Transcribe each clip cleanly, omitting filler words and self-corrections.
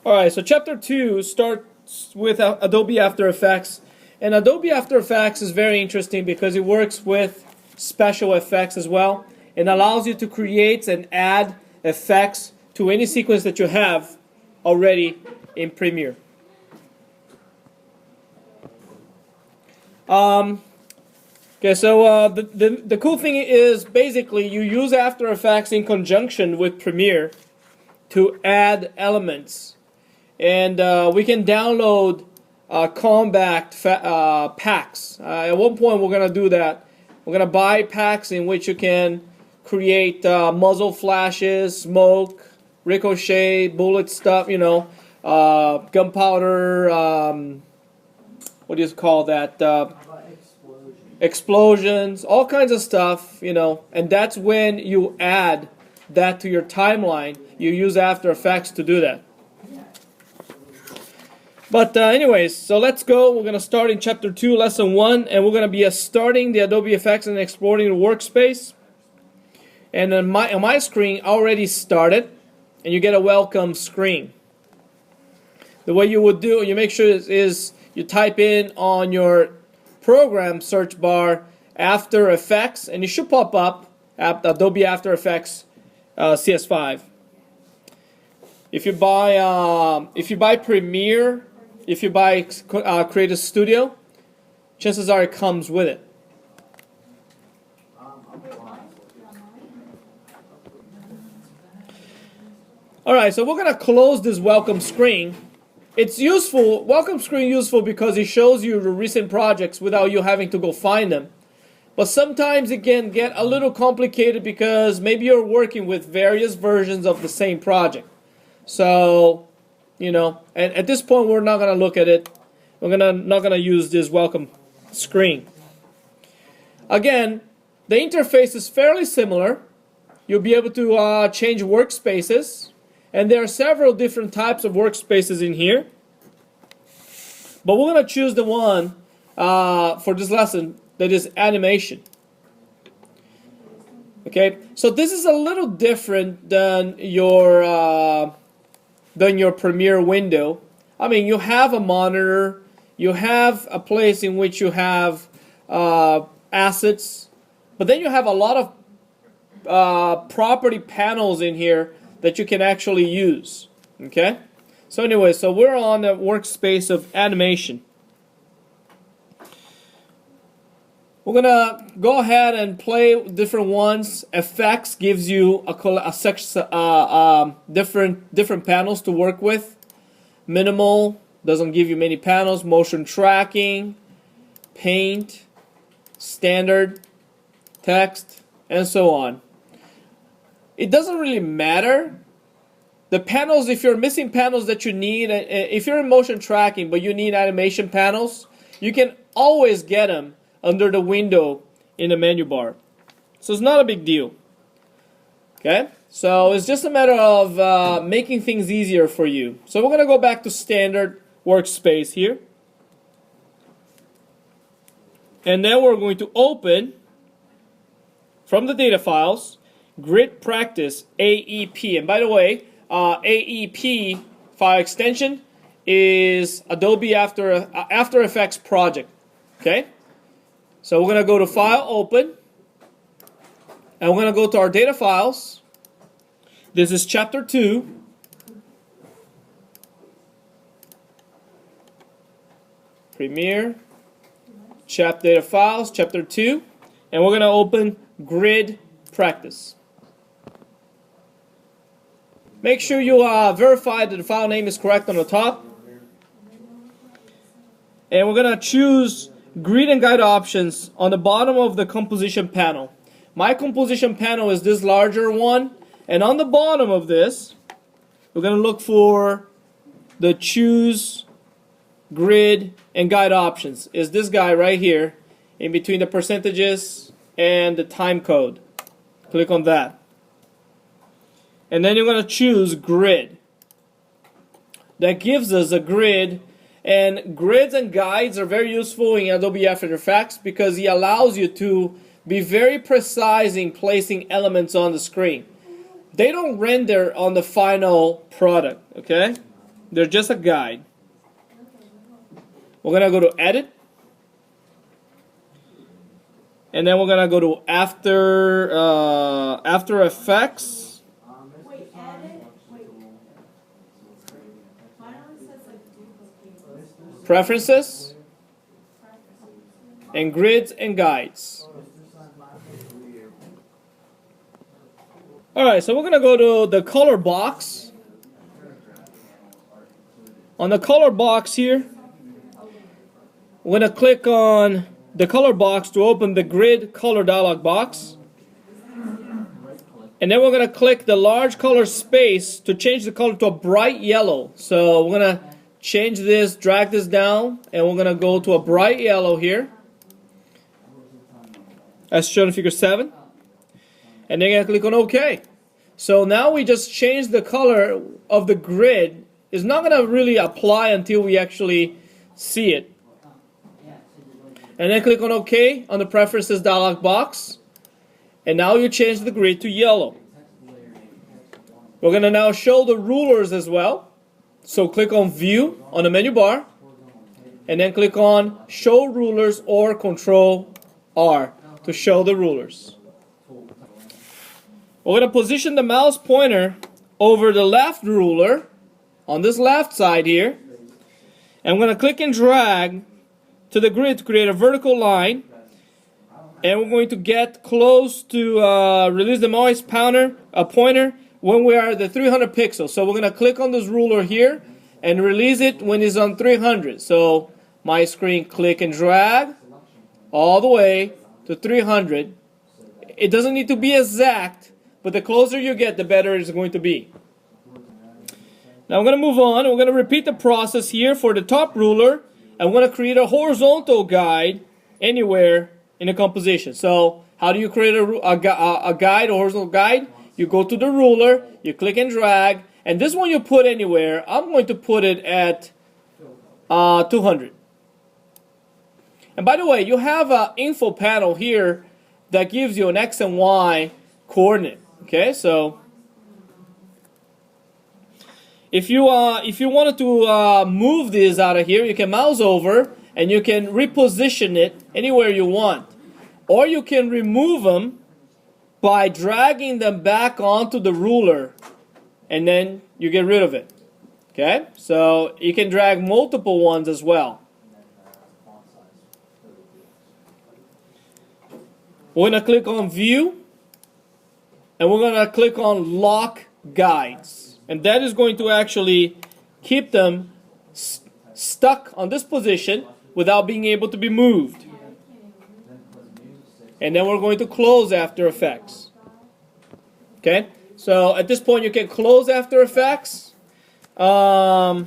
Alright, so chapter 2 starts with Adobe After Effects. And Adobe After Effects is very interesting because it works with special effects as well. And allows you to create and add effects to any sequence that you have already in Premiere. Okay, so the cool thing is basically you use After Effects in conjunction with Premiere to add elements. And we can download compact packs. At one point we're going to do that. We're going to buy packs in which you can create muzzle flashes, smoke, ricochet, bullet stuff, you know, gunpowder, what do you call that? Explosions, all kinds of stuff, you know. And that's when you add that to your timeline. You use After Effects to do that. But anyways, so let's go. We're going to start in Chapter 2, Lesson 1, and we're going to be starting the Adobe Effects and exporting the workspace. And on my screen already started, and you get a welcome screen. The way you would do, you make sure is you type in on your program search bar After Effects, and it should pop up Adobe After Effects CS5. If you buy Premiere, if you buy Creative Studio, chances are it comes with it. Alright, so we're going to close this welcome screen. It's useful, welcome screen useful because it shows you the recent projects without you having to go find them. But sometimes it can get a little complicated because maybe you're working with various versions of the same project. So, you know, and at this point we're not going to look at it. We're not going to use this welcome screen. Again, the interface is fairly similar. You'll be able to change workspaces. And there are several different types of workspaces in here. But we're going to choose the one for this lesson that is animation. Okay, so this is a little different than your Premiere window. I mean, you have a monitor, you have a place in which you have assets, but then you have a lot of property panels in here that you can actually use. Okay, so anyway, so we're on the workspace of animation. We're gonna go ahead and play different ones. Effects gives you different panels to work with. Minimal doesn't give you many panels. Motion tracking, paint, standard, text, and so on. It doesn't really matter. The panels, if you're missing panels that you need, if you're in motion tracking but you need animation panels, you can always get them under the window in the menu bar. So it's not a big deal. Okay? So it's just a matter of making things easier for you. So we're going to go back to standard workspace here. And then we're going to open from the data files Grid Practice AEP. And by the way, AEP file extension is Adobe After Effects project. Okay? So we're going to go to File, Open, and we're going to go to our data files. This is Chapter 2. Premiere, Data Files, Chapter 2, and we're going to open Grid Practice. Make sure you verify that the file name is correct on the top. And we're going to choose Grid and Guide options on the bottom of the composition panel. My composition panel is this larger one, and on the bottom of this we're going to look for the choose grid and guide options. Is this guy right here in between the percentages and the time code. Click on that, and then you're going to choose grid. That gives us a grid. And grids and guides are very useful in Adobe After Effects because it allows you to be very precise in placing elements on the screen. They don't render on the final product, okay? They're just a guide. We're gonna go to Edit, and then we're gonna go to After Effects. Wait, edit. Wait. Mine only says like duplicate. Preferences, and Grids and Guides. Alright, so we're going to go to the color box. On the color box here, we're going to click on the color box to open the grid color dialog box. And then we're going to click the large color space to change the color to a bright yellow. So we're going to change this, drag this down, and we're going to go to a bright yellow here, as shown in figure 7. And then you're going to click on OK. So now we just changed the color of the grid. It's not going to really apply until we actually see it. And then click on OK on the Preferences dialog box. And now you change the grid to yellow. We're going to now show the rulers as well. So click on View on the menu bar. And then click on Show Rulers or Control R to show the rulers. We're going to position the mouse pointer over the left ruler on this left side here. And we're going to click and drag to the grid to create a vertical line. And we're going to get close to release the mouse pointer when we are at the 300 pixels. So we're going to click on this ruler here and release it when it's on 300. So my screen, click and drag all the way to 300. It doesn't need to be exact, but the closer you get, the better it's going to be. Now we're going to move on. We're going to repeat the process here for the top ruler. And we're going to create a horizontal guide anywhere in the composition. So how do you create a guide, a horizontal guide? You go to the ruler, you click and drag, and this one you put anywhere. I'm going to put it at 200. And by the way, you have an info panel here that gives you an X and Y coordinate. Okay, so if you wanted to move this out of here, you can mouse over and you can reposition it anywhere you want. Or you can remove them by dragging them back onto the ruler and then you get rid of it. Okay, so you can drag multiple ones as well. We're going to click on View and we're going to click on Lock Guides. And that is going to actually keep them stuck on this position without being able to be moved. And then we're going to close After Effects. Okay, so at this point you can close After Effects. Let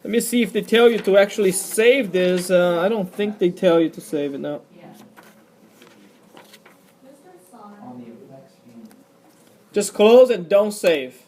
me see if they tell you to actually save this. I don't think they tell you to save it now. Just close and don't save.